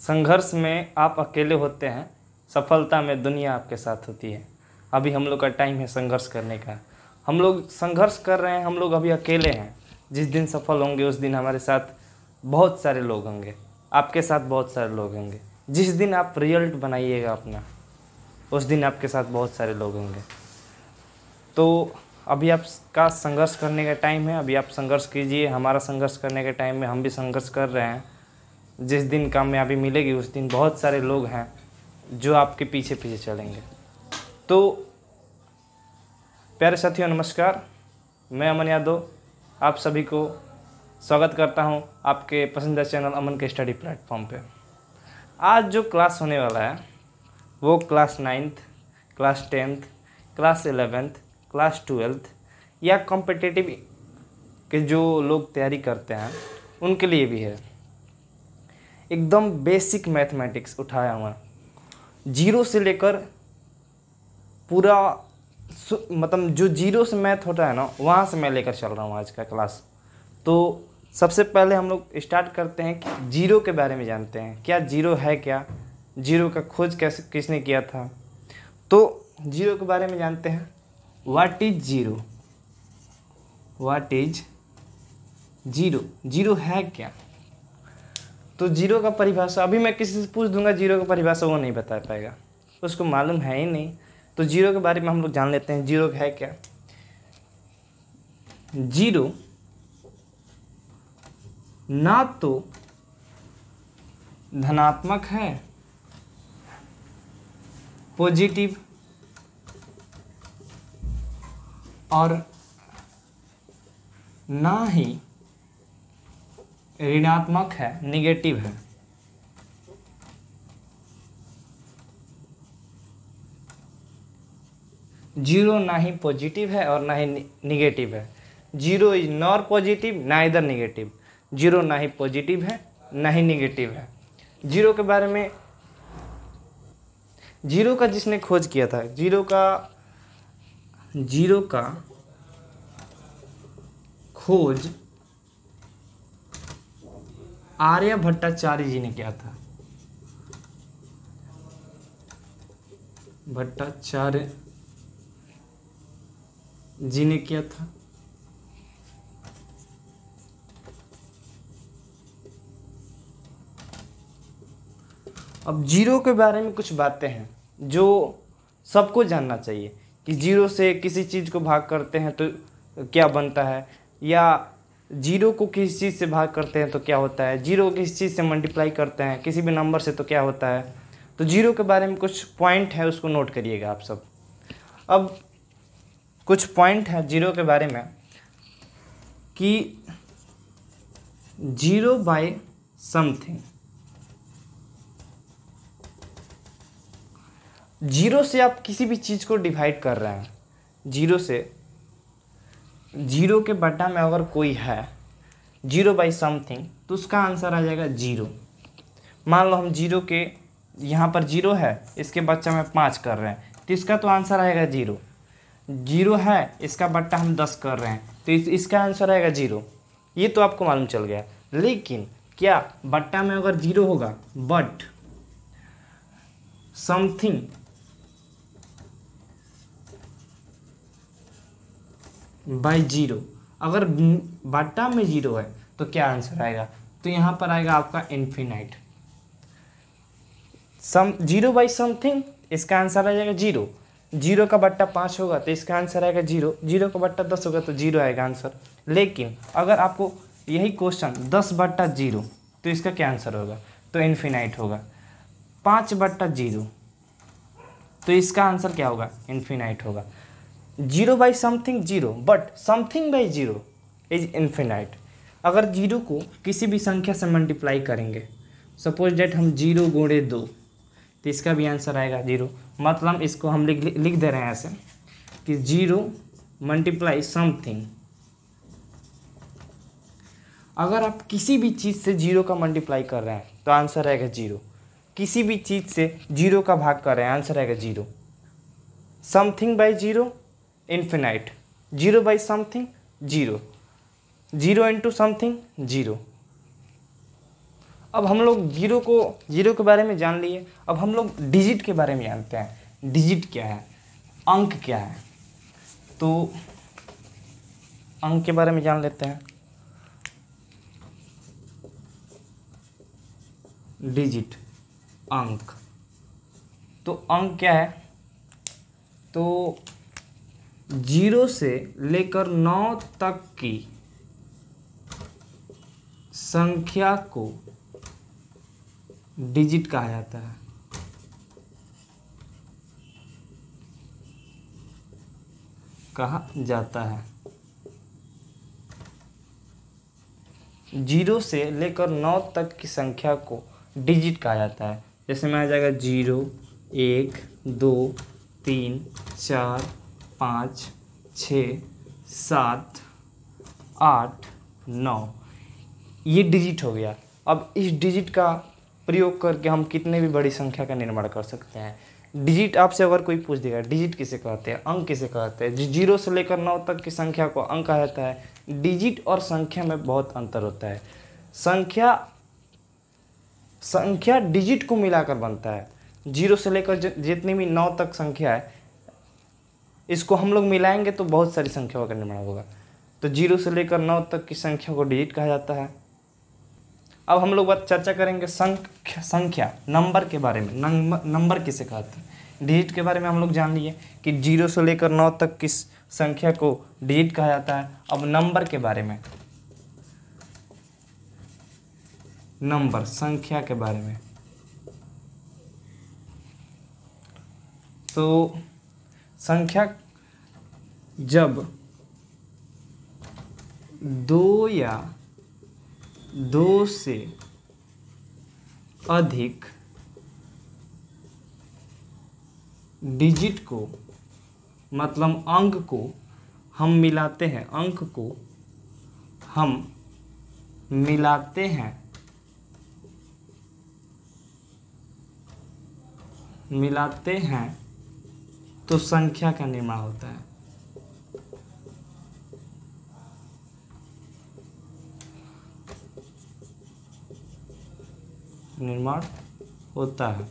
संघर्ष में आप अकेले होते हैं, सफलता में दुनिया आपके साथ होती है। अभी हम लोग का टाइम है संघर्ष करने का। हम लोग संघर्ष कर रहे हैं, हम लोग अभी अकेले हैं। जिस दिन सफल होंगे उस दिन हमारे साथ बहुत सारे लोग होंगे, आपके साथ बहुत सारे लोग होंगे। जिस दिन आप रिजल्ट बनाइएगा अपना, उस दिन आपके साथ बहुत सारे लोग होंगे। तो अभी आपका संघर्ष करने का टाइम है, अभी आप संघर्ष कीजिए। हमारा संघर्ष करने के टाइम में हम भी संघर्ष कर रहे हैं। जिस दिन कामयाबी मिलेगी उस दिन बहुत सारे लोग हैं जो आपके पीछे पीछे चलेंगे। तो प्यारे साथियों नमस्कार, मैं अमन यादव आप सभी को स्वागत करता हूं आपके पसंदीदा चैनल अमन के स्टडी प्लेटफॉर्म पे। आज जो क्लास होने वाला है वो class 9th, class 10th, class 11th, class 12th या कॉम्पिटिटिव के जो लोग तैयारी करते हैं उनके लिए भी है। एकदम बेसिक मैथमेटिक्स उठाया हुआ, जीरो से लेकर पूरा मतलब जो जीरो से मैथ होता है ना, वहाँ से मैं लेकर चल रहा हूँ आज का क्लास। तो सबसे पहले हम लोग स्टार्ट करते हैं कि जीरो के बारे में जानते हैं। क्या जीरो है, क्या जीरो का खोज कैसे किसने किया था। तो जीरो के बारे में जानते हैं। What is zero, what is zero, zero है क्या। तो जीरो का परिभाषा अभी मैं किसी से पूछ दूंगा जीरो का परिभाषा, वो नहीं बता पाएगा, उसको मालूम है ही नहीं। तो जीरो के बारे में हम लोग जान लेते हैं। जीरो है क्या। जीरो ना तो धनात्मक है, पॉजिटिव, और ना ही ऋणात्मक है, निगेटिव है। जीरो ना ही पॉजिटिव है और ना ही निगेटिव है। Zero is nor positive neither negative. Zero ना ही पॉजिटिव है ना ही निगेटिव है। जीरो के बारे में, जीरो का जिसने खोज किया था, जीरो का खोज आर्यभट्टाचार्य जी ने किया था। भट्टाचार्य जी ने किया था। अब जीरो के बारे में कुछ बातें हैं जो सबको जानना चाहिए कि जीरो से किसी चीज़ को भाग करते हैं तो क्या बनता है, या जीरो को किसी चीज़ से भाग करते हैं तो क्या होता है, जीरो को किसी चीज़ से मल्टीप्लाई करते हैं किसी भी नंबर से तो क्या होता है। तो जीरो के बारे में कुछ पॉइंट है, उसको नोट करिएगा आप सब। अब कुछ पॉइंट है जीरो के बारे में कि जीरो बाय समथिंग, जीरो से आप किसी भी चीज़ को डिवाइड कर रहे हैं। जीरो से, जीरो के बटा में अगर कोई है जीरो बाई समथिंग तो उसका आंसर आ जाएगा जीरो। मान लो हम जीरो के यहाँ पर जीरो है, इसके बच्चा में 5 कर रहे हैं तो इसका तो आंसर आएगा जीरो। जीरो है, इसका बट्टा हम 10 कर रहे हैं तो इसका आंसर आएगा जीरो। ये तो आपको मालूम चल गया। लेकिन क्या बट्टा में अगर जीरो होगा बट समथिंग बाय जीरो, अगर बट्टा में जीरो है तो क्या आंसर आएगा, तो यहाँ पर आएगा आपका इन्फिनाइट। जीरो बाई समथिंग, इसका आंसर आ जाएगा जीरो। जीरो का बट्टा 5 होगा तो इसका आंसर आएगा जीरो। जीरो का बट्टा 10 होगा तो जीरो आएगा आंसर। लेकिन अगर आपको यही क्वेश्चन 10 बट्टा जीरो तो इसका क्या आंसर होगा, तो इन्फिनाइट होगा। 5 बट्टा जीरो तो इसका आंसर क्या होगा, इन्फिनाइट होगा। Zero by something zero, but something by zero is infinite. अगर जीरो को किसी भी संख्या से मल्टीप्लाई करेंगे, सपोज डेट हम 0 गुणे 2 तो इसका भी आंसर आएगा जीरो। मतलब इसको हम लिख दे रहे हैं ऐसे कि 0 मल्टीप्लाई समथिंग। अगर आप किसी भी चीज़ से जीरो का मल्टीप्लाई कर रहे हैं तो आंसर आएगा जीरो। किसी भी चीज़ से जीरो का भाग कर रहे हैं, आंसर आएगा zero. Something by zero infinite, zero by something zero, zero into something zero. अब हम लोग जीरो के बारे में जान लिए, अब हम लोग डिजिट के बारे में जानते हैं। डिजिट क्या है, अंक क्या है, तो अंक के बारे में जान लेते हैं। डिजिट, अंक, तो अंक क्या है, तो 0 से लेकर 9 तक की संख्या को डिजिट कहा जाता है। कहा जाता है 0 से लेकर 9 तक की संख्या को डिजिट कहा जाता है। जैसे में आ जाएगा 0, 1, 2, 3, 4, 5, 6, 7, 8, 9, ये डिजिट हो गया। अब इस डिजिट का प्रयोग करके हम कितने भी बड़ी संख्या का निर्माण कर सकते हैं। डिजिट आपसे अगर कोई पूछ देगा डिजिट किसे कहते हैं, अंक किसे कहते हैं, 0 से लेकर 9 तक की संख्या को अंक कहा जाता है। डिजिट और संख्या में बहुत अंतर होता है। संख्या डिजिट को मिलाकर बनता है। 0 से लेकर जितनी भी 9 तक संख्या है, इसको हम लोग मिलाएंगे तो बहुत सारी संख्याओं का निर्माण होगा। तो 0 से लेकर 9 तक की संख्या को डिजिट कहा जाता है। अब हम लोग चर्चा करेंगे संख्या नंबर के बारे में। नंबर किसे कहते हैं। डिजिट के बारे में हम लोग जान लिए कि 0 से लेकर 9 तक की संख्या को डिजिट कहा जाता है। अब नंबर के बारे में, नंबर संख्या के बारे में, तो संख्या जब 2 या 2 से अधिक डिजिट को, मतलब अंक को हम मिलाते हैं, अंक को हम मिलाते हैं, तो संख्या का निर्माण होता है। निर्माण होता है।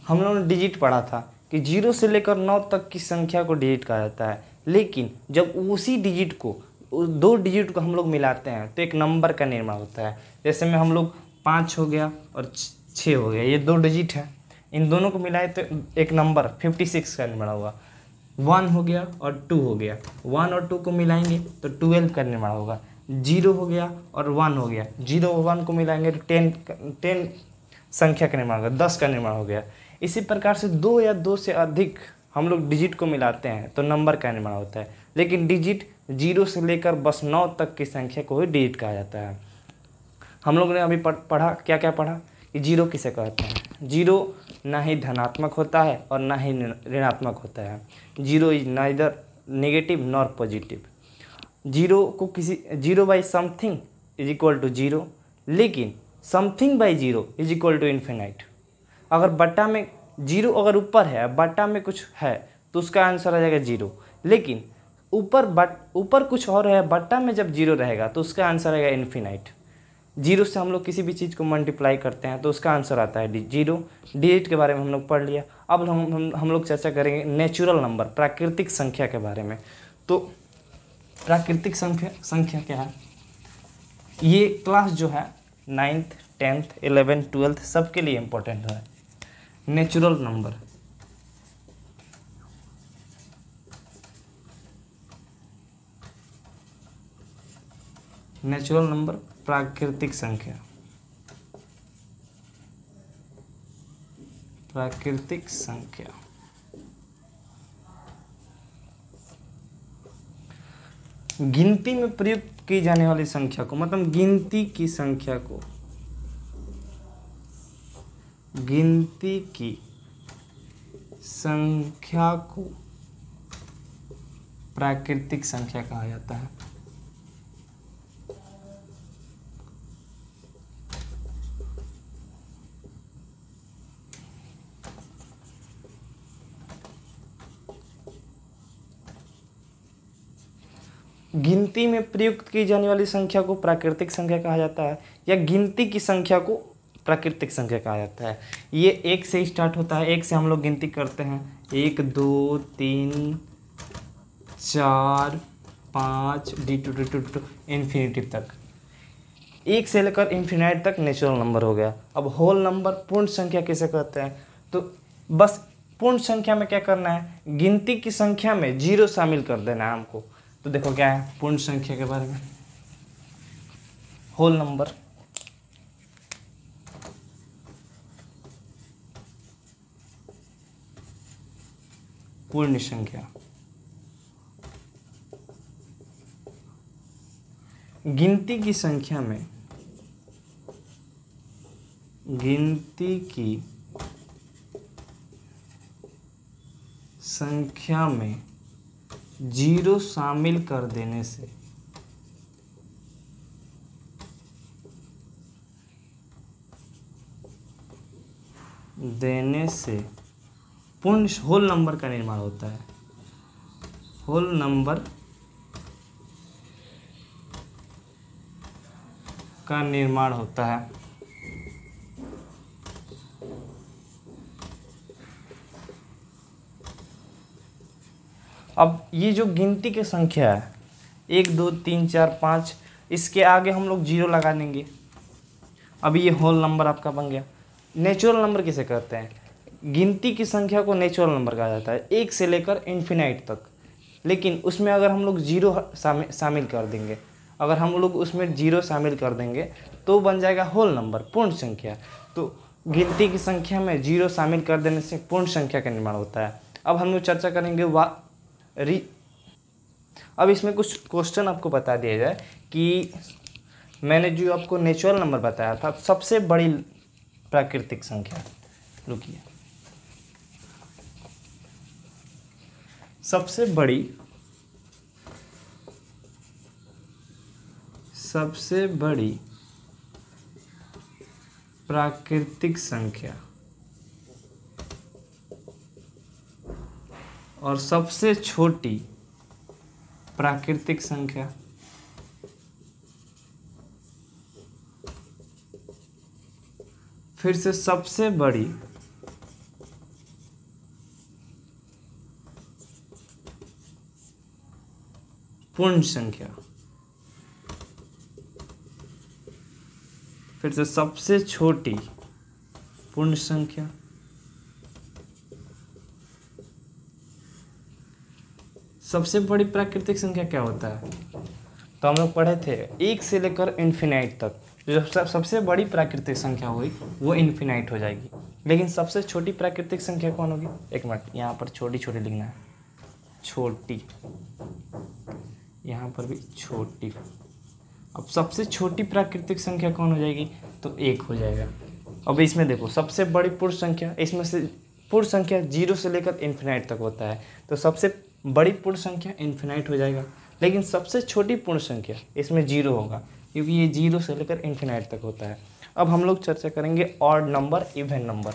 हम लोगों ने डिजिट पढ़ा था कि 0 से लेकर 9 तक की संख्या को डिजिट कहा जाता है, लेकिन जब उसी डिजिट को, उस 2 डिजिट को हम लोग मिलाते हैं तो एक नंबर का निर्माण होता है। जैसे में हम लोग 5 हो गया और 6 हो गया, ये 2 डिजिट है, इन दोनों को मिलाए तो एक नंबर 56 का निर्माण होगा। 1 हो गया और 2 हो गया, 1 और 2 को मिलाएंगे तो 12 का निर्माण होगा। 0 हो गया और 1 हो गया, 0 और 1 को मिलाएंगे तो 10 संख्या का निर्माण होगा, 10 का निर्माण हो गया। इसी प्रकार से 2 या 2 से अधिक हम लोग डिजिट को मिलाते हैं तो नंबर का निर्माण होता है। लेकिन डिजिट 0 से लेकर बस 9 तक की संख्या को ही डिजिट कहा जाता है। हम लोग ने अभी पढ़ा, क्या क्या पढ़ा कि 0 किसे कहते हैं। 0 ना ही धनात्मक होता है और ना ही ऋणात्मक होता है। 0 is neither negative nor positive. 0 by something is equal to 0, लेकिन something by 0 is equal to infinite. अगर बट्टा में 0 अगर ऊपर है, बट्टा में कुछ है, तो उसका आंसर आ जाएगा 0। लेकिन ऊपर कुछ और है, बट्टा में जब 0 रहेगा तो उसका आंसर आएगा इन्फिनाइट। 0 से हम लोग किसी भी चीज़ को मल्टीप्लाई करते हैं तो उसका आंसर आता है 0। डिजिट के बारे में हम लोग पढ़ लिया। अब हम लोग चर्चा करेंगे नेचुरल नंबर, प्राकृतिक संख्या के बारे में। तो प्राकृतिक संख्या क्या है, ये क्लास जो है 9th 10th 11th 12th सबके लिए इम्पोर्टेंट है। नेचुरल नंबर, नेचुरल नंबर प्राकृतिक संख्या, प्राकृतिक संख्या। गिनती में प्रयुक्त की जाने वाली संख्या को, मतलब गिनती की संख्या को, गिनती की संख्या को प्राकृतिक संख्या कहा जाता है। गिनती में प्रयुक्त की जाने वाली संख्या को प्राकृतिक संख्या कहा जाता है, या गिनती की संख्या को प्राकृतिक संख्या कहा जाता है। ये एक से स्टार्ट होता है, एक से हम लोग गिनती करते हैं, 1 2 3 4 5 D2 इन्फिनिटी तक। एक से लेकर इन्फिनाइट तक नेचुरल नंबर हो गया। अब होल नंबर पूर्ण संख्या किसे कहते हैं? तो बस पूर्ण संख्या में क्या करना है, गिनती की संख्या में 0 शामिल कर देना है हमको। तो देखो क्या है पूर्ण संख्या के बारे में, होल नंबर। पूर्ण संख्या गिनती की संख्या में, गिनती की संख्या में 0 शामिल कर देने से पूर्ण होल नंबर का निर्माण होता है। होल नंबर का निर्माण होता है। अब ये जो गिनती की संख्या है 1 2 3 4 5, इसके आगे हम लोग 0 लगा देंगे। अब ये होल नंबर आपका बन गया। नेचुरल नंबर किसे कहते हैं? गिनती की संख्या को नेचुरल नंबर कहा जाता है, 1 से लेकर इन्फिनाइट तक। लेकिन उसमें अगर हम लोग 0 शामिल कर देंगे, अगर हम लोग उसमें 0 शामिल कर देंगे तो बन जाएगा होल नंबर, पूर्ण संख्या। तो गिनती की संख्या में 0 शामिल कर देने से पूर्ण संख्या का निर्माण होता है। अब हम लोग चर्चा करेंगे अब इसमें कुछ क्वेश्चन आपको बता दिया जाए कि मैंने जो आपको नेचुरल नंबर बताया था, सबसे बड़ी प्राकृतिक संख्या, रुकिए, सबसे बड़ी प्राकृतिक संख्या और सबसे छोटी प्राकृतिक संख्या, फिर से सबसे बड़ी पूर्ण संख्या, फिर से सबसे छोटी पूर्ण संख्या, सबसे बड़ी प्राकृतिक संख्या क्या होता है? तो हम लोग पढ़े थे 1 से लेकर इन्फिनाइट तक। जो सबसे बड़ी प्राकृतिक संख्या हुई वो इन्फिनाइट हो जाएगी। लेकिन सबसे छोटी प्राकृतिक संख्या कौन होगी? एक मिनट, यहाँ पर छोटी छोटी लिखना है, छोटी, यहाँ पर भी छोटी। अब सबसे छोटी प्राकृतिक संख्या कौन हो जाएगी? तो 1 हो जाएगा। अब इसमें देखो सबसे बड़ी पूर्ण संख्या, इसमें से पूर्ण संख्या 0 से लेकर इन्फिनाइट तक होता है, तो सबसे बड़ी पूर्ण संख्या इन्फिनाइट हो जाएगा। लेकिन सबसे छोटी पूर्ण संख्या इसमें 0 होगा, क्योंकि ये 0 से लेकर इन्फिनाइट तक होता है। अब हम लोग चर्चा करेंगे ऑड नंबर, इवन नंबर,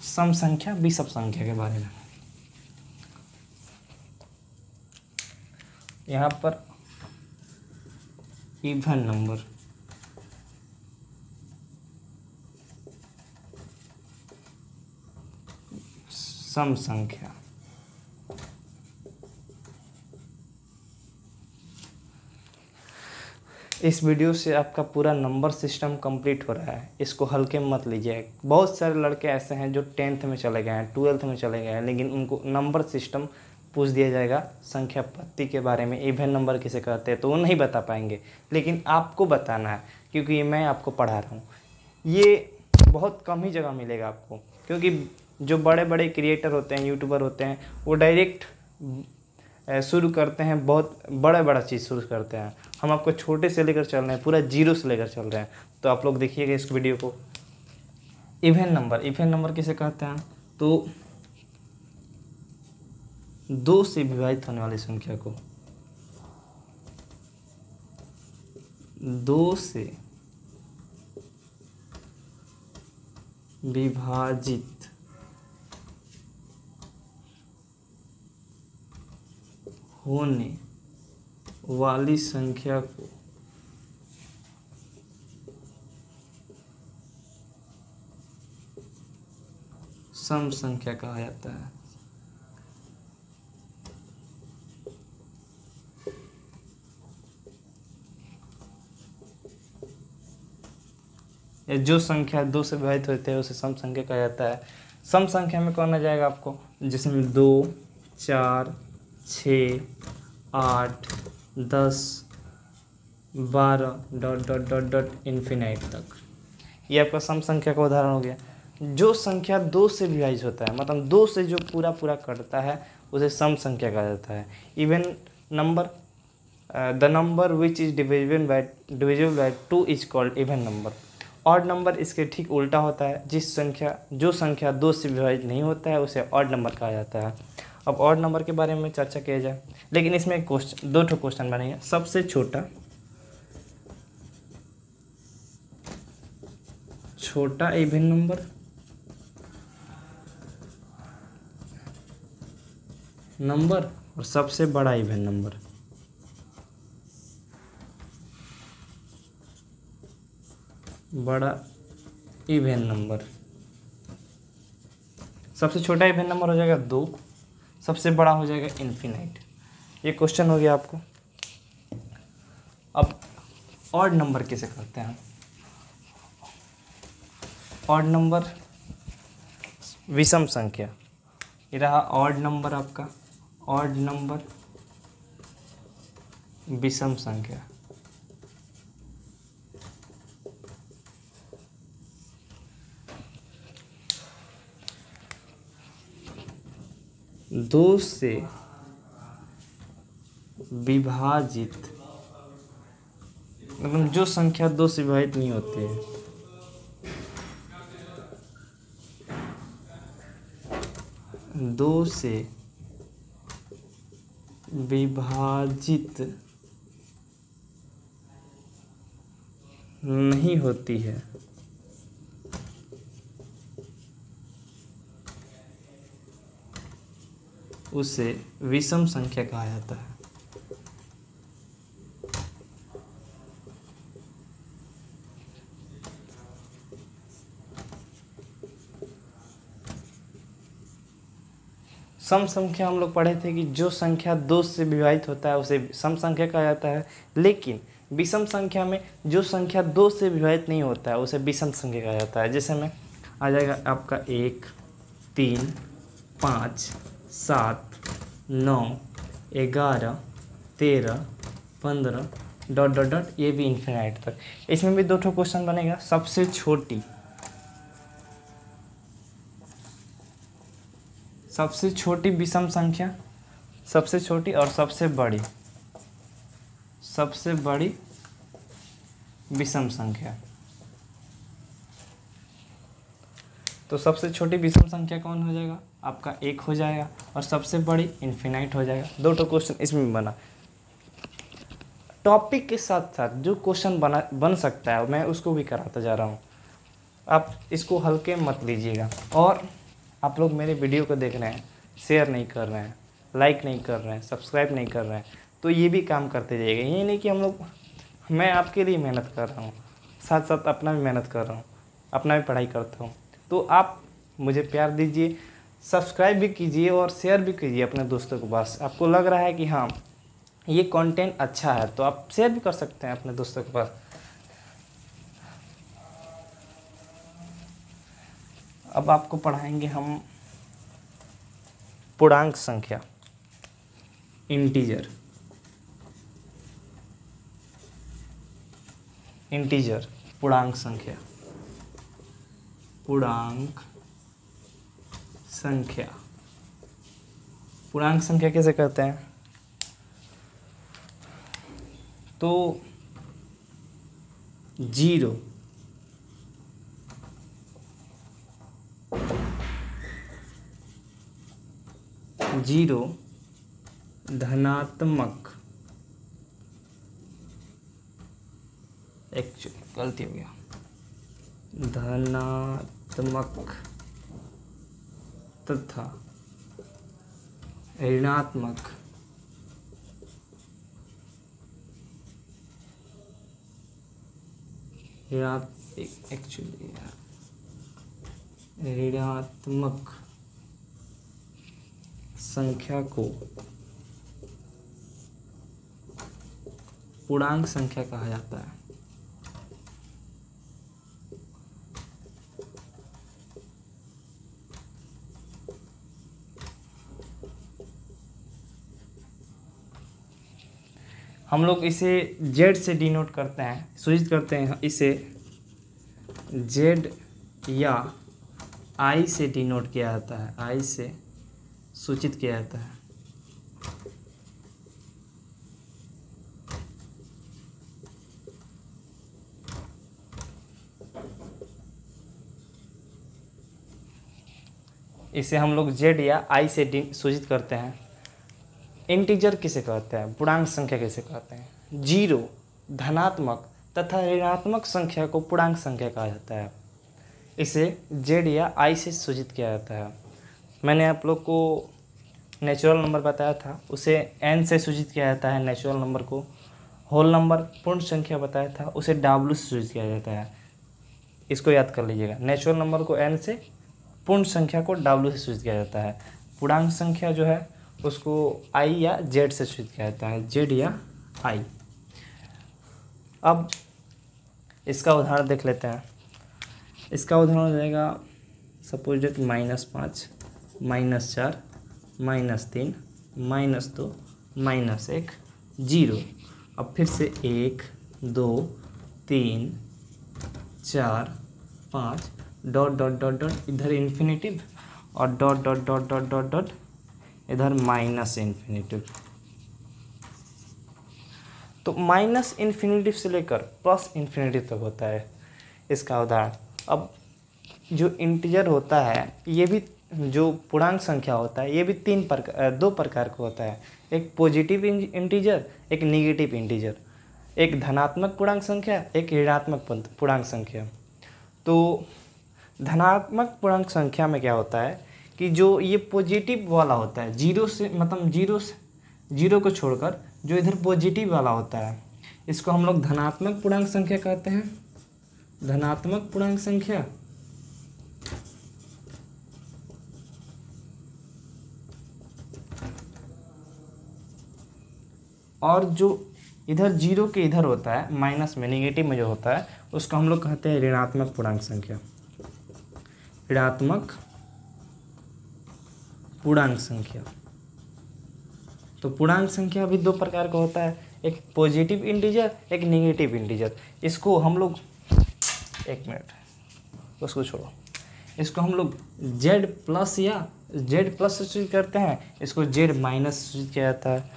सम संख्या, विषम संख्या के बारे में। यहाँ पर इवन नंबर, सम संख्या, इस वीडियो से आपका पूरा नंबर सिस्टम कंप्लीट हो रहा है। इसको हल्के में मत लीजिए। बहुत सारे लड़के ऐसे हैं जो 10th में चले गए हैं, 12th में चले गए हैं, लेकिन उनको नंबर सिस्टम पूछ दिया जाएगा, संख्या पत्ती के बारे में, इवन नंबर किसे कहते हैं, तो वो नहीं बता पाएंगे। लेकिन आपको बताना है, क्योंकि मैं आपको पढ़ा रहा हूँ। ये बहुत कम ही जगह मिलेगा आपको, क्योंकि जो बड़े बड़े क्रिएटर होते हैं, यूट्यूबर होते हैं, वो डायरेक्ट शुरू करते हैं, बहुत बड़ा चीज़ शुरू करते हैं। हम आपको छोटे से लेकर चल रहे हैं, पूरा 0 से लेकर चल रहे हैं। तो आप लोग देखिएगा इस वीडियो को। इवन नंबर किसे कहते हैं? तो 2 से विभाजित होने वाली संख्या को, 2 से विभाजित होने वाली संख्या को सम संख्या कहा जाता है। जो संख्या 2 से विभाजित होते हैं उसे सम संख्या कहा जाता है। सम संख्या में कौन आ जाएगा आपको, जिसमें 2, 4, 6, 8, 10, 12 dot dot dot dot infinite तक, ये आपका सम संख्या का उदाहरण हो गया। जो संख्या 2 से विभाजित होता है, मतलब 2 से जो पूरा पूरा कटता है उसे सम संख्या कहा जाता है। Even number, the number which is divisible by 2 is called even number. Odd number इसके ठीक उल्टा होता है, जो संख्या 2 से विभाजित नहीं होता है उसे ऑड नंबर कहा जाता है। अब ऑड नंबर के बारे में चर्चा किया जाए, लेकिन इसमें क्वेश्चन, 2 क्वेश्चन बनेंगे। सबसे छोटा इवन नंबर और सबसे बड़ा इवन नंबर। बड़ा इवन नंबर, सबसे छोटा इवन नंबर हो जाएगा 2, सबसे बड़ा हो जाएगा इन्फिनाइट। ये क्वेश्चन हो गया आपको। अब ऑड नंबर कैसे करते हैं? ऑड नंबर विषम संख्या, ये रहा ऑड नंबर आपका, ऑड नंबर विषम संख्या। दो से विभाजित, मतलब जो संख्या 2 से विभाजित नहीं होती है, दो से विभाजित नहीं होती है उसे विषम संख्या कहा जाता है। सम संख्या हम लोग पढ़े थे कि जो संख्या 2 से विभाजित होता है उसे सम संख्या कहा जाता है, लेकिन विषम संख्या में जो संख्या 2 से विभाजित नहीं होता है उसे विषम संख्या कहा जाता है। जैसे में आ जाएगा आपका 1, 3, 5, 7, 9, 11, 13, 15 डॉट डॉट डॉट, ये भी इन्फिनाइट तक। इसमें भी 2 क्वेश्चन बनेगा। सबसे छोटी विषम संख्या, सबसे छोटी और सबसे बड़ी विषम संख्या। तो सबसे छोटी विषम संख्या कौन हो जाएगा? आपका 1 हो जाएगा, और सबसे बड़ी इन्फिनाइट हो जाएगा। 2 क्वेश्चन इसमें बना। टॉपिक के साथ साथ जो क्वेश्चन बन सकता है मैं उसको भी कराता जा रहा हूँ। आप इसको हल्के मत लीजिएगा। और आप लोग मेरे वीडियो को देख रहे हैं, शेयर नहीं कर रहे हैं, लाइक नहीं कर रहे हैं, सब्सक्राइब नहीं कर रहे हैं, तो ये भी काम करते जाइएगा। ये नहीं कि मैं आपके लिए मेहनत कर रहा हूँ, साथ साथ अपना भी मेहनत कर रहा हूँ, अपना भी पढ़ाई करता हूँ। तो आप मुझे प्यार दीजिए, सब्सक्राइब भी कीजिए और शेयर भी कीजिए अपने दोस्तों के पास। आपको लग रहा है कि हाँ ये कंटेंट अच्छा है तो आप शेयर भी कर सकते हैं अपने दोस्तों के पास। अब आपको पढ़ाएंगे हम पूर्णांक संख्या, इंटीजर पूर्णांक संख्या कैसे करते हैं? तो 0 धनात्मक, एक्चुअली गलती हो गया, धनात्मक तथा ऋणात्मक ऋणात्मक संख्या को पूर्णांक संख्या कहा जाता है। हम लोग इसे z से डिनोट करते हैं, सूचित करते हैं इसे z या i से डिनोट किया जाता है, i से सूचित किया जाता है। इसे हम लोग z या i से सूचित करते हैं। इंटीजर किसे कहते हैं, पूर्णांक संख्या किसे कहते हैं। जीरो, धनात्मक तथा ऋणात्मक संख्या को पूर्णांक संख्या कहा जाता है। इसे z या i से सूचित किया जाता है। मैंने आप लोग को नेचुरल नंबर बताया था, उसे n से सूचित किया जाता है नेचुरल नंबर को। होल नंबर पूर्ण संख्या बताया था, उसे w से सूचित किया जाता है। इसको याद कर लीजिएगा, नेचुरल नंबर को n से, पूर्ण संख्या को w से सूचित किया जाता है। पूर्णांक संख्या जो है उसको i या z से सूचित किया जाता है, z या i। अब इसका उदाहरण देख लेते हैं। इसका उदाहरण हो जाएगा सपोज डेट -5, -4, -3, -2, -1, 0। अब फिर से 1, 2, 3, 4, 5, डॉट डॉट डॉट डॉट, इधर इन्फिनिटिव और dot dot dot dot dot dot इधर माइनस इन्फिनिटिव। तो माइनस इन्फिनिटिव से लेकर प्लस इन्फिनिटिव तक होता है इसका उदाहरण। अब जो इंटीजर होता है, ये भी जो पूर्णांक संख्या होता है, ये भी दो प्रकार का होता है। एक पॉजिटिव इंटीजर, एक नेगेटिव इंटीजर। एक धनात्मक पूर्णांक संख्या, एक ऋणात्मक पूर्णांक संख्या। तो धनात्मक पूर्णांक संख्या में क्या होता है कि जो ये पॉजिटिव वाला होता है, जीरो से मतलब जीरो को छोड़कर जो इधर पॉजिटिव वाला होता है, इसको हम लोग धनात्मक पूर्णांक संख्या कहते हैं। धनात्मक पूर्णांक संख्या। और जो इधर जीरो के इधर होता है, माइनस में, नेगेटिव में जो होता है, उसको हम लोग कहते हैं ऋणात्मक पूर्णांक संख्या। ऋणात्मक पूर्णांक संख्या। तो पूर्णांक संख्या भी दो प्रकार का होता है, एक पॉजिटिव इंटीजर, एक नेगेटिव इंटीजर। इसको हम लोग, एक मिनट उसको छोड़ो, इसको हम लोग z प्लस या z प्लस से सूचित करते हैं, इसको z माइनस सूचित किया जाता है।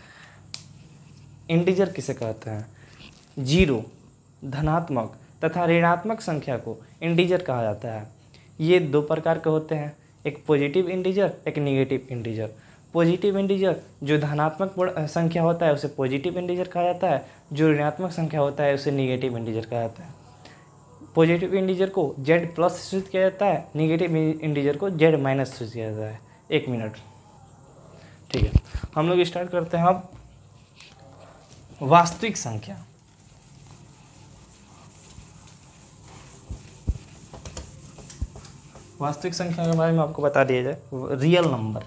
इंटीजर किसे कहते हैं, जीरो, धनात्मक तथा ऋणात्मक संख्या को इंटीजर कहा जाता है। ये दो प्रकार के होते हैं, एक पॉजिटिव इंटीजर, एक नेगेटिव इंटीजर। पॉजिटिव इंटीजर जो धनात्मक संख्या होता है उसे पॉजिटिव इंटीजर कहा जाता है, जो ऋणात्मक संख्या होता है उसे नेगेटिव इंटीजर कहा जाता है। पॉजिटिव इंटीजर को z प्लस से सूचित किया जाता है, नेगेटिव इंटीजर को z माइनस सूचित किया जाता है। एक मिनट, ठीक है, हम लोग स्टार्ट करते हैं अब वास्तविक संख्या। वास्तविक संख्या के बारे में आपको बता दिया जाए, रियल नंबर।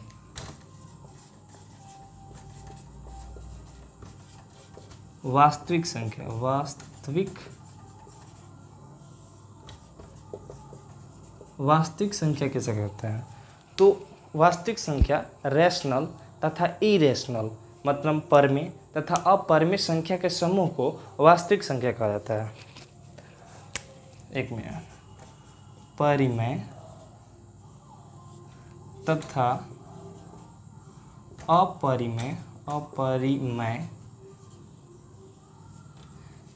वास्तविक संख्या, वास्तविक संख्या किसे कहते हैं। तो वास्तविक संख्या रैशनल तथा इरेशनल मतलब परमेय तथा अपरमेय संख्या के समूह को वास्तविक संख्या कहा जाता है। एक मिनट, परिमेय तथा अपरिमेय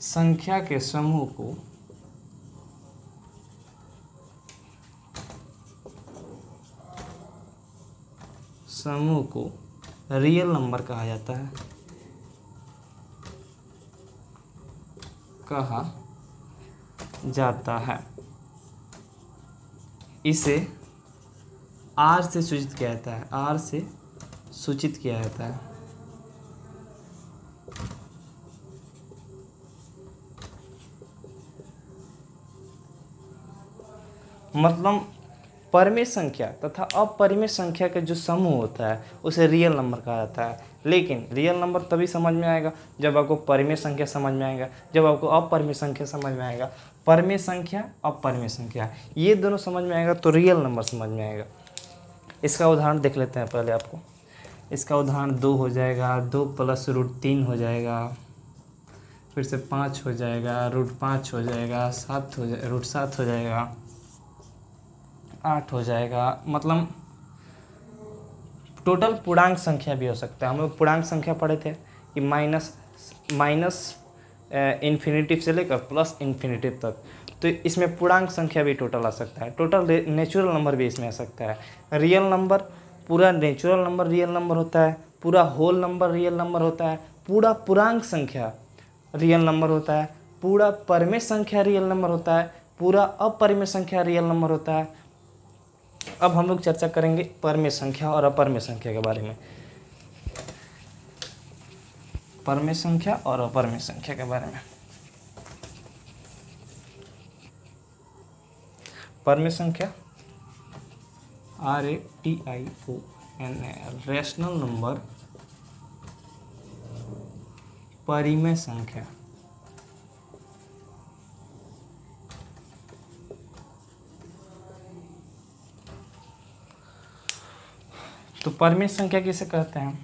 संख्या के समूह को रियल नंबर कहा जाता है। इसे R से सूचित किया जाता है, R से सूचित किया जाता है। मतलब परिमेय संख्या तथा अपरिमेय संख्या का जो समूह होता है उसे रियल नंबर कहा जाता है। लेकिन रियल नंबर तभी समझ में आएगा जब आपको परिमेय संख्या समझ में आएगा, जब आपको अपरिमेय संख्या समझ में आएगा। परिमेय संख्या अपरिमेय संख्या ये दोनों समझ में आएगा तो रियल नंबर समझ में आएगा। इसका उदाहरण देख लेते हैं पहले आपको। इसका उदाहरण 2 हो जाएगा, 2 + √3 हो जाएगा, फिर से 5 हो जाएगा, √5 हो जाएगा, 7 हो जाएगा, √7 हो जाएगा, 8 हो जाएगा। मतलब टोटल पूर्णांक संख्या भी हो सकता है। हम लोग पूर्णांक संख्या पढ़े थे कि माइनस इन्फिनिटिव से लेकर प्लस इन्फिनिटिव तक, तो इसमें पूर्णांक संख्या भी टोटल आ सकता है। टोटल नेचुरल नंबर भी इसमें आ सकता है। रियल नंबर, पूरा नेचुरल नंबर रियल नंबर होता है, पूरा होल नंबर रियल नंबर होता है, पूरा पूर्णांक संख्या रियल नंबर होता है, पूरा परिमेय संख्या रियल नंबर होता है, पूरा अपरिमेय संख्या रियल नंबर होता है। अब हम लोग चर्चा करेंगे परिमेय संख्या और अपरिमेय संख्या के बारे में। परिमेय संख्या और अपरिमेय संख्या के बारे में। परिमेय संख्या RATIONAL, रैशनल नंबर, परिमेय संख्या। तो परिमेय संख्या किसे कहते हैं?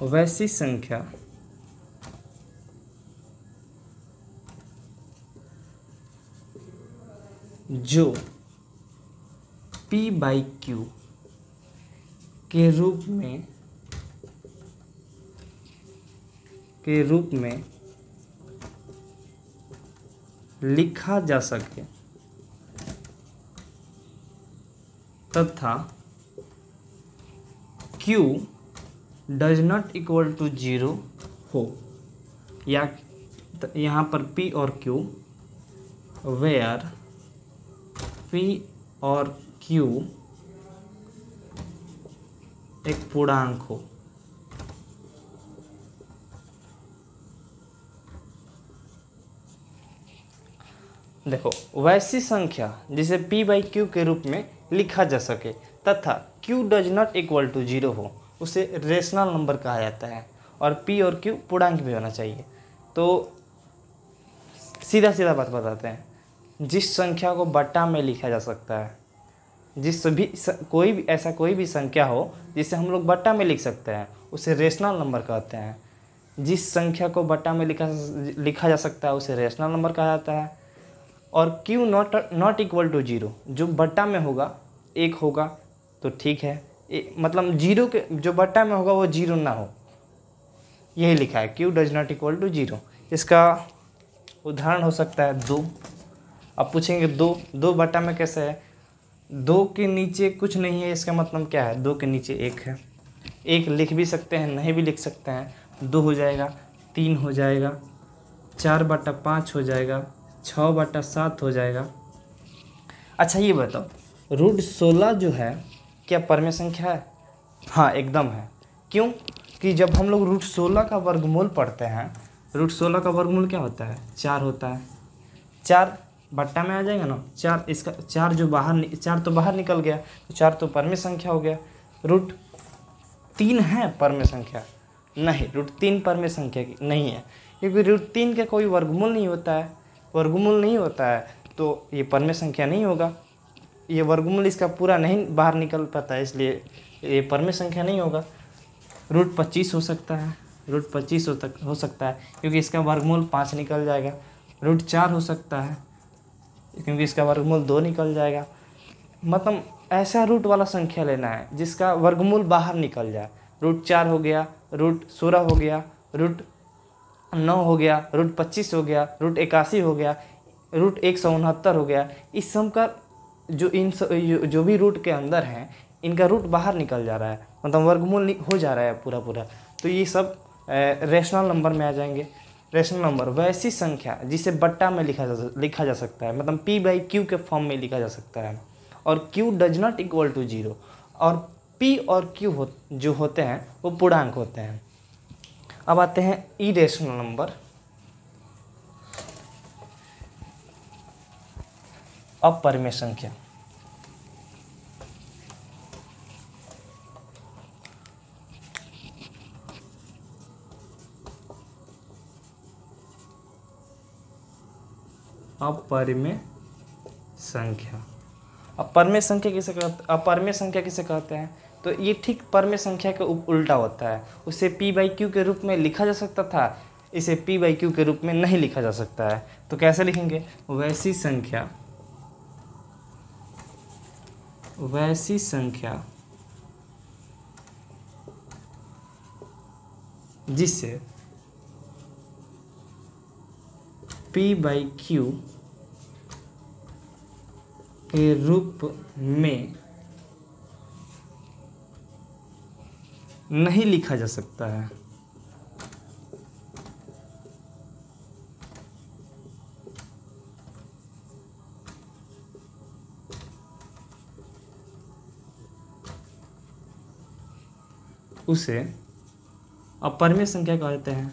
वैसी संख्या जो P/Q के रूप में लिखा जा सके तथा Q does not equal to 0 हो, या यहाँ पर P और Q वेयर P और Q एक पूर्णांक हो। देखो, वैसी संख्या जिसे P/Q के रूप में लिखा जा सके तथा Q does not equal to 0 हो, उसे रेशनल नंबर कहा जाता है। और P और Q पूर्णांक भी होना चाहिए। तो सीधा सीधा बात बताते हैं, जिस संख्या को बट्टा में लिखा जा सकता है, कोई भी संख्या हो जिसे हम लोग बट्टा में लिख सकते हैं, उसे रेशनल नंबर कहते हैं। जिस संख्या को बट्टा में लिखा जा सकता है उसे रेशनल नंबर कहा जाता है। और Q नॉट इक्वल टू 0, जो बट्टा में होगा 1 होगा तो ठीक है, मतलब 0 के जो बट्टा में होगा वो 0 ना हो, यही लिखा है Q does not equal to 0। इसका उदाहरण हो सकता है 2। अब पूछेंगे 2 बट्टा में कैसे है? 2 के नीचे कुछ नहीं है, इसका मतलब क्या है? 2 के नीचे 1 है। 1 लिख भी सकते हैं, नहीं भी लिख सकते हैं। 2 हो जाएगा, 3 हो जाएगा, 4/5 हो जाएगा, 6/7 हो जाएगा। अच्छा ये बताओ, √16 जो है क्या परिमेय संख्या है? हाँ, एकदम है। क्यों? कि जब हम लोग √16 का वर्गमूल पढ़ते हैं, √16 का वर्गमूल क्या होता है? 4 होता है। 4 बट्टा में आ जाएगा ना, 4 इसका 4 तो बाहर निकल गया, तो 4 तो परिमेय संख्या हो गया। √3 है परिमेय संख्या? नहीं, √3 परिमेय संख्या की नहीं है, क्योंकि √3 का कोई वर्गमूल नहीं होता है, तो ये परिमेय संख्या नहीं होगा। ये वर्गमूल इसका पूरा नहीं बाहर निकल पाता है, इसलिए ये परिमेय संख्या नहीं होगा। √25 हो सकता है, √25 हो सकता है क्योंकि इसका वर्गमूल 5 निकल जाएगा। √4 हो सकता है क्योंकि इसका वर्गमूल 2 निकल जाएगा। मतलब ऐसा रूट वाला संख्या लेना है जिसका वर्गमूल बाहर निकल जाए। √4 हो गया, √16 हो गया, √9 हो गया, √25 हो गया, √81 हो गया, √169 हो गया। इस सब का जो भी रूट के अंदर हैं, इनका रूट बाहर निकल जा रहा है, मतलब वर्गमूल हो जा रहा है पूरा। तो ये सब रेशनल नंबर में आ जाएंगे। रेशनल नंबर वैसी संख्या जिसे बट्टा में लिखा जा सकता है, मतलब P/Q के फॉर्म में लिखा जा सकता है, और Q does not equal to 0। और P और Q जो होते हैं वो पूर्णांक होते हैं। अब आते हैं इरेशनल नंबर। अपरिमेय संख्या। अपरिमेय संख्या। अपरिमेय संख्या किसे कहते हैं? तो ये ठीक परिमेय संख्या के उल्टा होता है। उसे p/q के रूप में लिखा जा सकता था, इसे p/q के रूप में नहीं लिखा जा सकता है। तो कैसे लिखेंगे? वैसी संख्या जिसे p/q के रूप में नहीं लिखा जा सकता है। उसे अपरिमेय संख्या कहते हैं।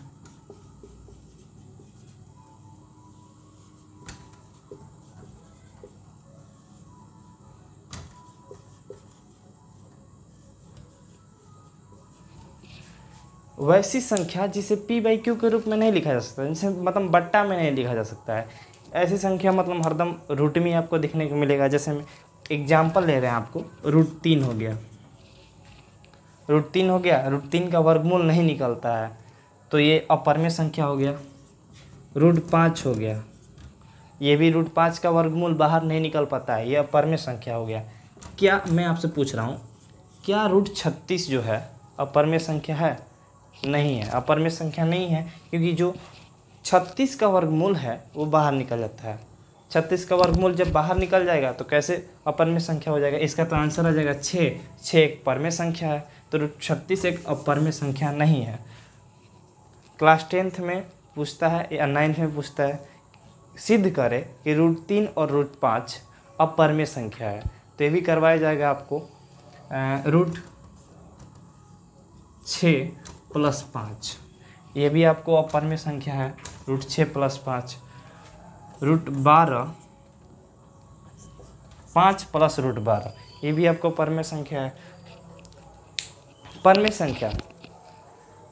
वैसी संख्या जिसे p/q के रूप में नहीं लिखा जा सकता, जिसे मतलब बट्टा में नहीं लिखा जा सकता है। ऐसी संख्या मतलब हरदम रूट में आपको दिखने को मिलेगा। जैसे हम एग्जाम्पल ले रहे हैं आपको, √3 हो गया, √3 का वर्गमूल नहीं निकलता है, तो ये अपरिमेय संख्या हो गया। √5 हो गया, ये भी √5 का वर्गमूल बाहर नहीं निकल पाता है, ये अपरिमेय संख्या हो गया। क्या मैं आपसे पूछ रहा हूँ, क्या √36 जो है अपरिमेय संख्या है? नहीं है, अपरिमेय संख्या नहीं है, क्योंकि जो 36 का वर्गमूल है वो बाहर निकल जाता है। 36 का वर्गमूल जब बाहर निकल जाएगा तो कैसे अपरिमेय संख्या हो जाएगा? इसका तो आंसर आ जाएगा 6। 6 एक परिमेय संख्या है, तो √36 एक अपरिमेय संख्या नहीं है। क्लास 10th में पूछता है या 9th में पूछता है, सिद्ध करे कि √3 और √5 अपरिमेय संख्या है, तो ये भी करवाया जाएगा आपको। √6 + 5 ये भी आपको अपरिमेय संख्या है। √6 + 5 √12 5 + √12 ये भी आपको परिमेय संख्या है। परिमेय संख्या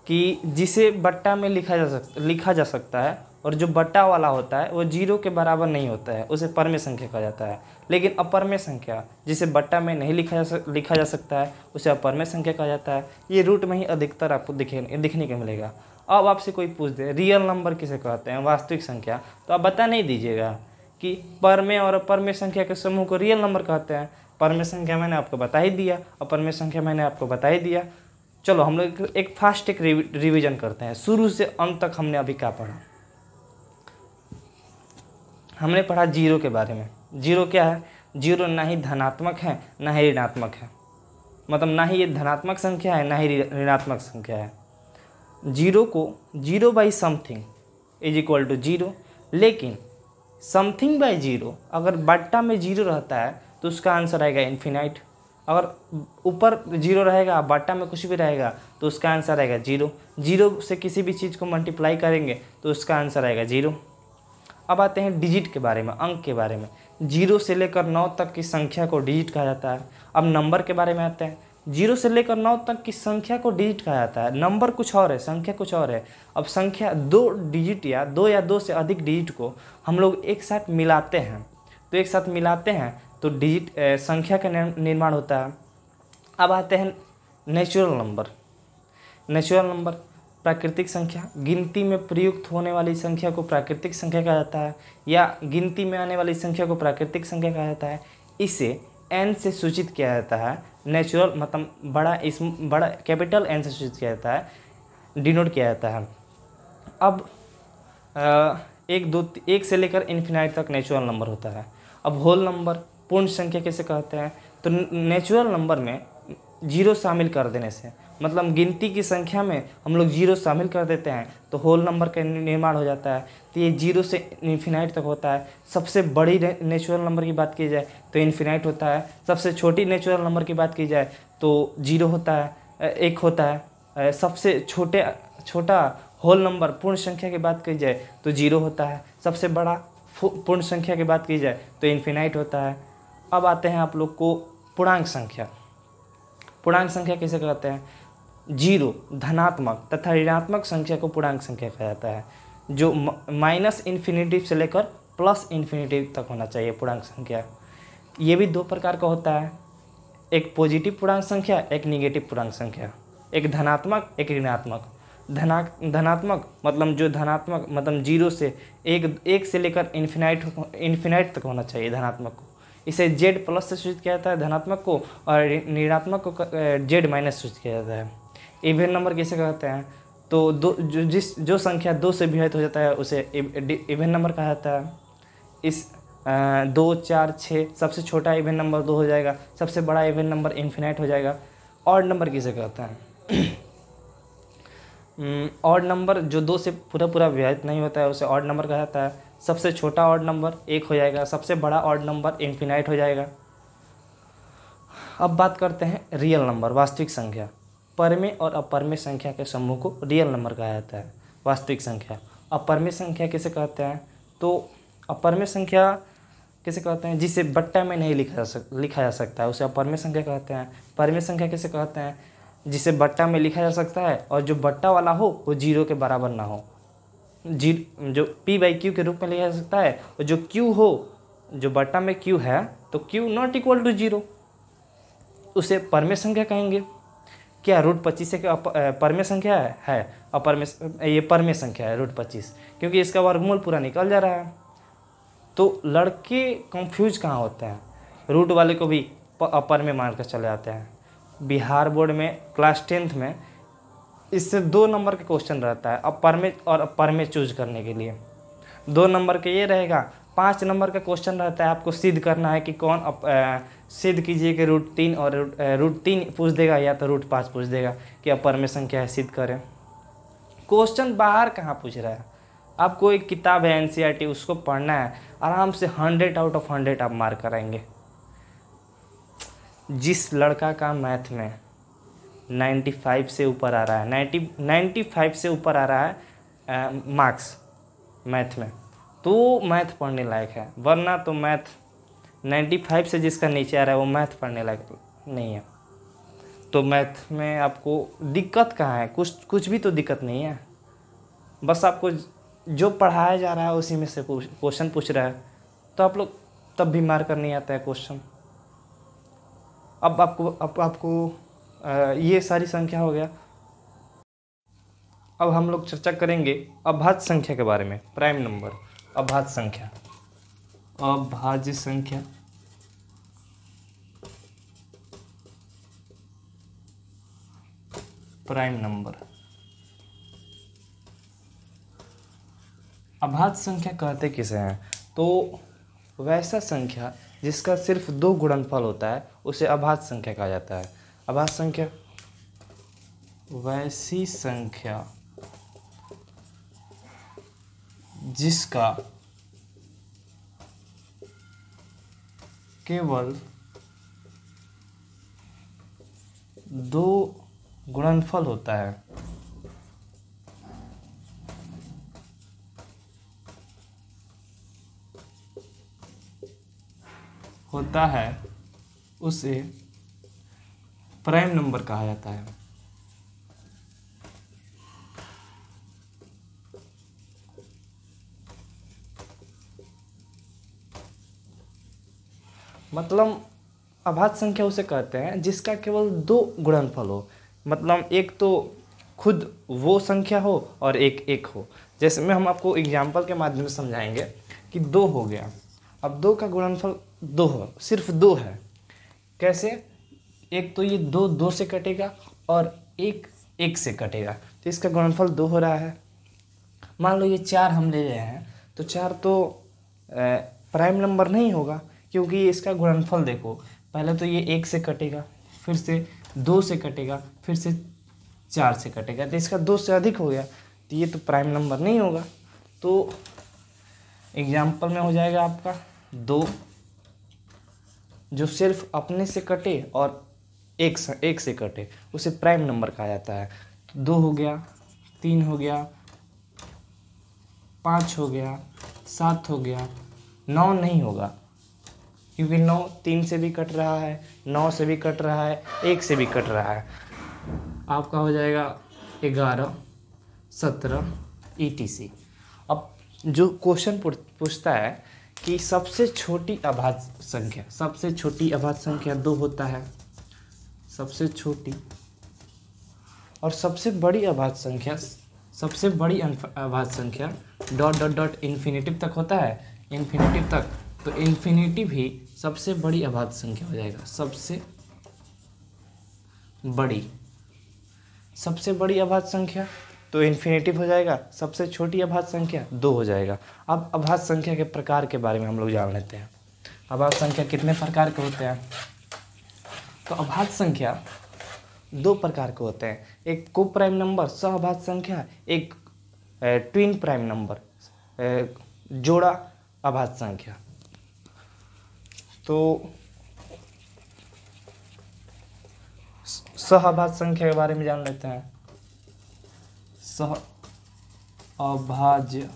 कि जिसे बट्टा में लिखा जा सकता है, और जो बट्टा वाला होता है वो 0 के बराबर नहीं होता है, उसे परिमेय संख्या कहा जाता है। लेकिन अपरिमेय संख्या जिसे बट्टा में नहीं लिखा जा सकता है, उसे अपरिमेय संख्या कहा जाता है। ये रूट में ही अधिकतर आपको दिखने को मिलेगा। अब आपसे कोई पूछ दे रियल नंबर किसे कहते हैं, वास्तविक संख्या, तो आप बता नहीं दीजिएगा कि परिमेय और अपरिमेय संख्या के समूह को रियल नंबर कहते हैं। परिमेय संख्या मैंने आपको बता ही दिया, अपरिमेय संख्या मैंने आपको बता ही दिया। चलो हम लोग एक रिवीजन करते हैं। शुरू से अंत तक हमने अभी क्या पढ़ा? हमने पढ़ा जीरो के बारे में। जीरो क्या है? जीरो ना ही धनात्मक है ना ही ऋणात्मक है, मतलब ना ही ये धनात्मक संख्या है ना ही ऋणात्मक संख्या है। जीरो को 0/समथिंग = 0, लेकिन समथिंग बाई 0 अगर बट्टा में 0 रहता है तो उसका आंसर आएगा इन्फिनाइट। अगर ऊपर 0 रहेगा, बट्टा में कुछ भी रहेगा, तो उसका आंसर आएगा 0। 0 से किसी भी चीज़ को मल्टीप्लाई करेंगे तो उसका आंसर आएगा 0। अब आते हैं डिजिट के बारे में, अंक के बारे में। 0 से लेकर 9 तक की संख्या को डिजिट कहा जाता है। अब नंबर के बारे में आते हैं। 0 से लेकर 9 तक की संख्या को डिजिट कहा जाता है। नंबर कुछ और है, संख्या कुछ और है। अब संख्या 2 डिजिट या 2 से अधिक डिजिट को हम लोग एक साथ मिलाते हैं, तो एक साथ मिलाते हैं तो डिजिट संख्या का निर्माण होता है। अब आते हैं नेचुरल नंबर। नेचुरल नंबर प्राकृतिक संख्या, गिनती में प्रयुक्त होने वाली संख्या को प्राकृतिक संख्या कहा जाता है, या गिनती में आने वाली संख्या को प्राकृतिक संख्या कहा जाता है। इसे n से सूचित किया जाता है। नेचुरल मतलब बड़ा कैपिटल N से सूचित किया जाता है, डिनोट किया जाता है। अब 1 से लेकर इन्फिनाइट तक नेचुरल नंबर होता है। अब होल नंबर पूर्ण संख्या कैसे कहते हैं? तो नेचुरल नंबर में 0 शामिल कर देने से, मतलब गिनती की संख्या में हम लोग 0 शामिल कर देते हैं तो होल नंबर का निर्माण हो जाता है। तो ये 0 से इन्फिनाइट तक होता है। सबसे बड़ी नेचुरल नंबर की बात की जाए तो इन्फिनाइट होता है। सबसे छोटी नेचुरल नंबर की बात की जाए तो 0 होता है, 1 होता है। सबसे छोटा होल नंबर पूर्ण संख्या की बात की जाए तो 0 होता है। सबसे बड़ा पूर्ण संख्या की बात की जाए तो इन्फिनाइट होता है। अब आते हैं आप लोग को पूर्णांक संख्या। पूर्णांक संख्या किसे कहते हैं? जीरो, धनात्मक तथा ऋणात्मक संख्या को पूर्णांक संख्या कहा जाता है, जो माइनस इन्फिनिटी से लेकर प्लस इन्फिनिटी तक होना चाहिए पूर्णांक संख्या। ये भी दो प्रकार का होता है, एक पॉजिटिव पूर्णांक संख्या, एक निगेटिव पूर्णांक संख्या, एक धनात्मक एक ऋणात्मक। धनात्मक मतलब जो धनात्मक मतलब जीरो से एक से लेकर इन्फिनाइट तक होना चाहिए धनात्मक को, इसे जेड प्लस से सूचित किया जाता है धनात्मक को, और ऋणात्मक को जेड माइनस सूचित किया जाता है। इवन नंबर किसे कहते हैं? तो जो संख्या 2 से विभाजित हो जाता है उसे इवन नंबर कहा जाता है। इस 2, 4, 6 सबसे छोटा इवन नंबर 2 हो जाएगा, सबसे बड़ा इवन नंबर इन्फिनाइट हो जाएगा। ऑड नंबर किसे कहते हैं? ऑड नंबर जो 2 से पूरा विभाजित नहीं होता है उसे ऑड नंबर कहा जाता है। सबसे छोटा ऑड नंबर 1 हो जाएगा, सबसे बड़ा ऑड नंबर इन्फिनाइट हो जाएगा। अब बात करते हैं रियल नंबर, वास्तविक संख्या। परमेय और अपरमेय संख्या के समूह को रियल नंबर कहा जाता है, वास्तविक संख्या। अपरमेय संख्या किसे कहते हैं? तो अपरमेय संख्या किसे कहते हैं? जिसे बट्टा में नहीं लिखा जा सकता है उसे अपरमेय संख्या कहते हैं। परमेय संख्या किसे कहते हैं? जिसे बट्टा में लिखा जा सकता है और जो बट्टा वाला हो वो जीरो के बराबर ना हो। जो p/q के रूप में लिखा जा सकता है, और जो q हो, जो बट्टा में q है तो q not equal to zero, उसे परमेय संख्या कहेंगे। क्या √25 से परमेय संख्या है? अपरमेय, ये परमेय संख्या है √25, क्योंकि इसका वर्गमूल पूरा निकल जा रहा है। तो लड़के कंफ्यूज कहाँ होते हैं? रूट वाले को भी अपरमेय मानकर चले जाते हैं। बिहार बोर्ड में क्लास 10th में इससे 2 नंबर का क्वेश्चन रहता है अपरमेय और अपरमेय चूज करने के लिए। 2 नंबर के ये रहेगा, 5 नंबर का क्वेश्चन रहता है, आपको सिद्ध करना है कि कौन सिद्ध कीजिए कि √3 और √3 पूछ देगा या तो √5 पूछ देगा कि अपरमेय संख्या है, सिद्ध करें। क्वेश्चन बाहर कहाँ पूछ रहा है? आपको एक किताब है NCERT, उसको पढ़ना है, आराम से 100 आउट ऑफ 100 आप मार्क कराएंगे। जिस लड़का का मैथ में 95 से ऊपर आ रहा है, 95 से ऊपर आ रहा है मार्क्स मैथ में, तो मैथ पढ़ने लायक है। वरना तो मैथ 95 से जिसका नीचे आ रहा है वो मैथ पढ़ने लायक नहीं है। तो मैथ में आपको दिक्कत कहाँ है? कुछ भी तो दिक्कत नहीं है, बस आपको जो पढ़ाया जा रहा है उसी में से क्वेश्चन पूछ रहा है, तो आप लोग तब भी मार्क कर नहीं आता है क्वेश्चन। अब आपको ये सारी संख्या हो गया। अब हम लोग चर्चा करेंगे अभाज्य संख्या के बारे में। प्राइम नंबर, अभाज्य संख्या। अभाज्य संख्या प्राइम नंबर। अभाज्य संख्या कहते किसे हैं? तो वैसा संख्या जिसका सिर्फ 2 गुणनफल होता है उसे अभाज्य संख्या कहा जाता है। अभाज्य संख्या वैसी संख्या जिसका केवल 2 गुणनफल होता है। उसे प्राइम नंबर कहा जाता है। मतलब अभाज्य संख्या उसे कहते हैं जिसका केवल 2 गुणनफल हो, मतलब एक तो खुद वो संख्या हो और एक हो। जैसे में हम आपको एग्जाम्पल के माध्यम से समझाएंगे कि 2 हो गया, अब 2 का गुणनफल 2 हो, सिर्फ 2 है। कैसे? एक तो ये 2 से कटेगा और 1 से कटेगा, तो इसका गुणनफल 2 हो रहा है। मान लो ये 4 हम ले रहे हैं, तो 4 तो प्राइम नंबर नहीं होगा, क्योंकि इसका गुणनफल देखो, पहले तो ये 1 से कटेगा, फिर से 2 से कटेगा, फिर से 4 से कटेगा, तो इसका 2 से अधिक हो गया, तो ये तो प्राइम नंबर नहीं होगा। तो एग्जाम्पल में हो जाएगा आपका 2 जो सिर्फ अपने से कटे और एक से कटे, उसे प्राइम नंबर कहा जाता है। 2 हो गया, 3 हो गया, 5 हो गया, 7 हो गया, 9 नहीं होगा क्योंकि 9 3 से भी कट रहा है, 9 से भी कट रहा है, 1 से भी कट रहा है। आपका हो जाएगा 11, 17 ETC। अब जो क्वेश्चन पूछता है कि सबसे छोटी अभाज्य संख्या, सबसे छोटी अभाज्य संख्या 2 होता है, सबसे छोटी, और सबसे बड़ी अभाज्य संख्या, सबसे बड़ी अभाज्य संख्या डॉट डॉट डॉट इन्फिनेटिव तक होता है, इन्फिनेटिव तक, तो इन्फिनेटिव ही सबसे बड़ी अभाज्य संख्या हो जाएगा। सबसे बड़ी अभाज्य संख्या तो इन्फिनेटिव हो जाएगा, सबसे छोटी अभाज्य संख्या 2 हो जाएगा। अब अभाज्य संख्या के प्रकार के बारे में हम लोग जान लेते हैं। अभाज्य संख्या कितने प्रकार के होते हैं? तो अभाज्य संख्या 2 प्रकार के होते हैं, एक को प्राइम नंबर सहअभाज्य संख्या, एक ट्विन प्राइम नंबर जोड़ा अभाज्य संख्या। तो सहअभाज्य संख्या के बारे में जान लेते हैं। सहअभाज्य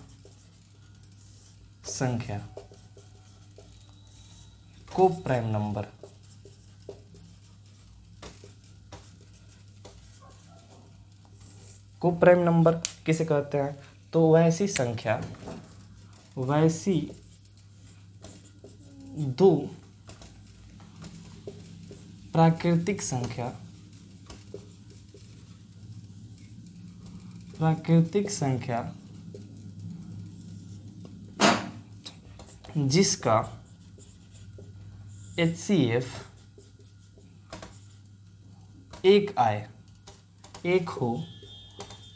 संख्या को प्राइम नंबर, को प्राइम नंबर किसे कहते हैं? तो वैसी संख्या, वैसी 2 प्राकृतिक संख्या जिसका HCF 1 आए, 1 हो,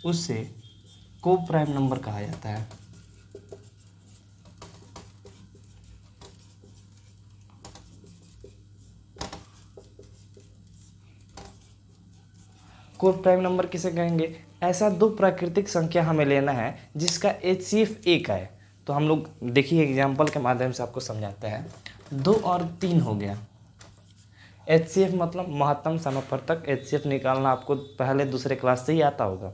उसे को प्राइम नंबर कहा जाता है। को प्राइम नंबर किसे कहेंगे? ऐसा 2 प्राकृतिक संख्या हमें लेना है जिसका HCF 1 आए। तो हम लोग देखिए एग्जाम्पल के माध्यम से आपको समझाते हैं। 2 और 3 हो गया, HCF मतलब महत्तम समापवर्तक। HCF निकालना आपको पहले दूसरे क्लास से ही आता होगा,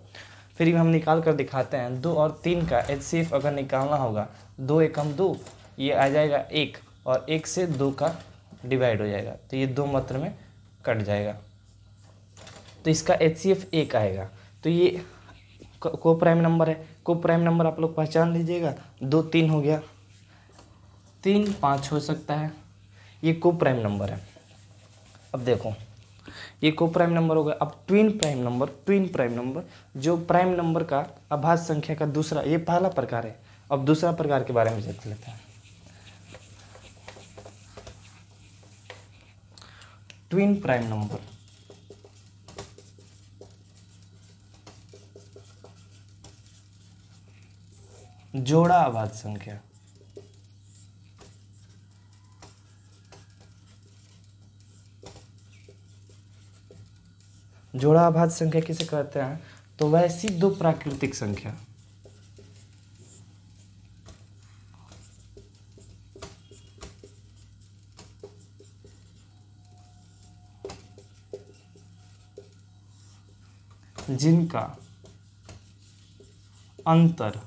फिर भी हम निकाल कर दिखाते हैं। 2 और 3 का HCF अगर निकालना होगा, 2 एकम 2, ये आ जाएगा 1, और 1 से 2 का डिवाइड हो जाएगा, तो ये 2 मात्र में कट जाएगा, तो इसका HCF 1 आएगा। तो ये को प्राइम नंबर है। को प्राइम नंबर आप लोग पहचान लीजिएगा। 2 3 हो गया, 3 5 हो सकता है, ये को प्राइम नंबर है। अब देखो ये को प्राइम नंबर हो गया। अब ट्विन प्राइम नंबर जो प्राइम नंबर का अभाज्य संख्या का दूसरा, ये पहला प्रकार है। अब दूसरा प्रकार के बारे में देख लेते हैं। ट्विन प्राइम नंबर, जोड़ा अभाज्य संख्या, जोड़ा अभाज्य संख्या किसे कहते हैं? तो वैसी 2 प्राकृतिक संख्या जिनका अंतर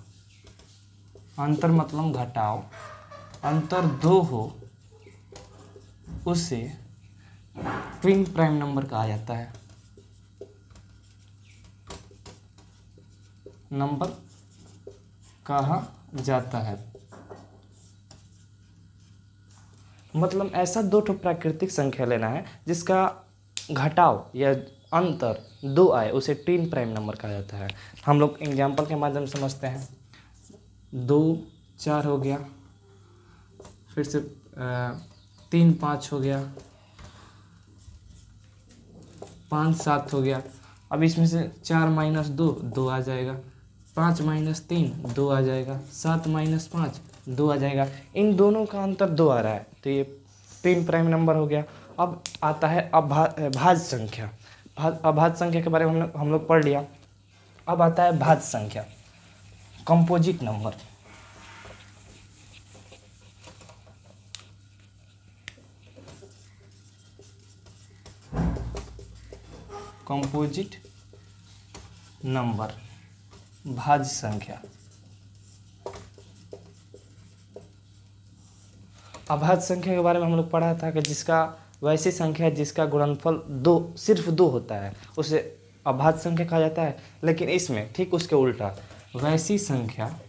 मतलब घटाव, अंतर 2 हो, उसे ट्विन प्राइम नंबर कहा जाता है। नंबर कहा जाता है मतलब ऐसा 2 प्राकृतिक संख्या लेना है जिसका घटाव या अंतर 2 आए, उसे ट्विन प्राइम नंबर कहा जाता है। हम लोग एग्जाम्पल के माध्यम से समझते हैं। 2 4 हो गया, फिर से 3 5 हो गया, 5 7 हो गया। अब इसमें से 4 माइनस 2 2 आ जाएगा, 5 माइनस 3 2 आ जाएगा, 7 माइनस 5 2 आ जाएगा। इन दोनों का अंतर 2 आ रहा है, तो ये ट्विन प्राइम नंबर हो गया। अब आता है भाज्य संख्या। अभाज्य संख्या के बारे में हम लोग पढ़ लिया। अब आता है भाज्य संख्या, कंपोजिट नंबर। कंपोजिट नंबर, भाज्य संख्या। अभाज्य संख्या के बारे में हम लोग पढ़ा था कि जिसका वैसी संख्या है जिसका गुणनफल सिर्फ दो होता है उसे अभाज्य संख्या कहा जाता है। लेकिन इसमें ठीक उसके उल्टा, वैसी संख्या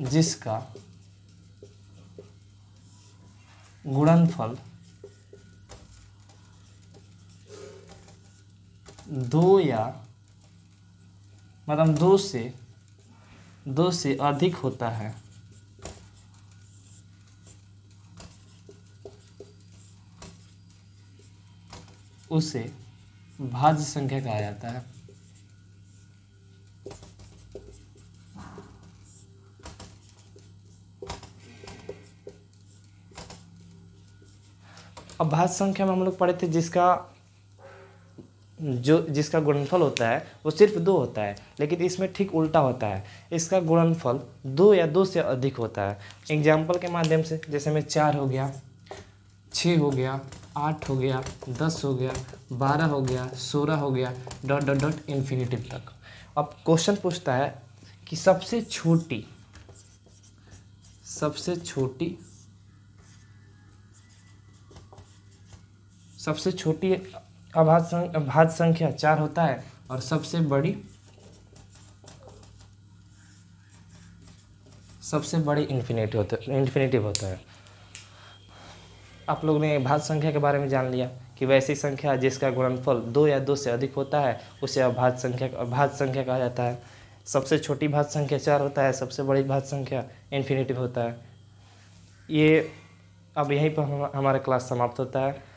जिसका गुणनफल दो या मतलब दो से अधिक होता है उसे भाज्य संख्या कहा जाता है। अब भाज्य संख्या में हम लोग पढ़े थे जिसका गुणनफल होता है वो सिर्फ दो होता है, लेकिन इसमें ठीक उल्टा होता है, इसका गुणनफल दो या दो से अधिक होता है। एग्जाम्पल के माध्यम से, जैसे में 4 हो गया, 6 हो गया, 8 हो गया, 10 हो गया, 12 हो गया, 16 हो गया, डॉट डॉट डॉट इन्फिनिटिव तक। अब क्वेश्चन पूछता है कि सबसे छोटी अभाज्य संख्या 4 होता है और सबसे बड़ी इन्फिनिटिव होता है। आप लोग ने भाज्य संख्या के बारे में जान लिया कि वैसी संख्या जिसका गुणनफल दो या दो से अधिक होता है उसे अभाज्य संख्या कहा जाता है। सबसे छोटी भाज्य संख्या 4 होता है, सबसे बड़ी भाज्य संख्या इन्फिनिटिव होता है। ये अब यहीं पर हमारा क्लास समाप्त होता है।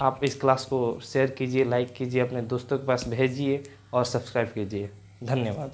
आप इस क्लास को शेयर कीजिए, लाइक कीजिए, अपने दोस्तों के पास भेजिए और सब्सक्राइब कीजिए। धन्यवाद।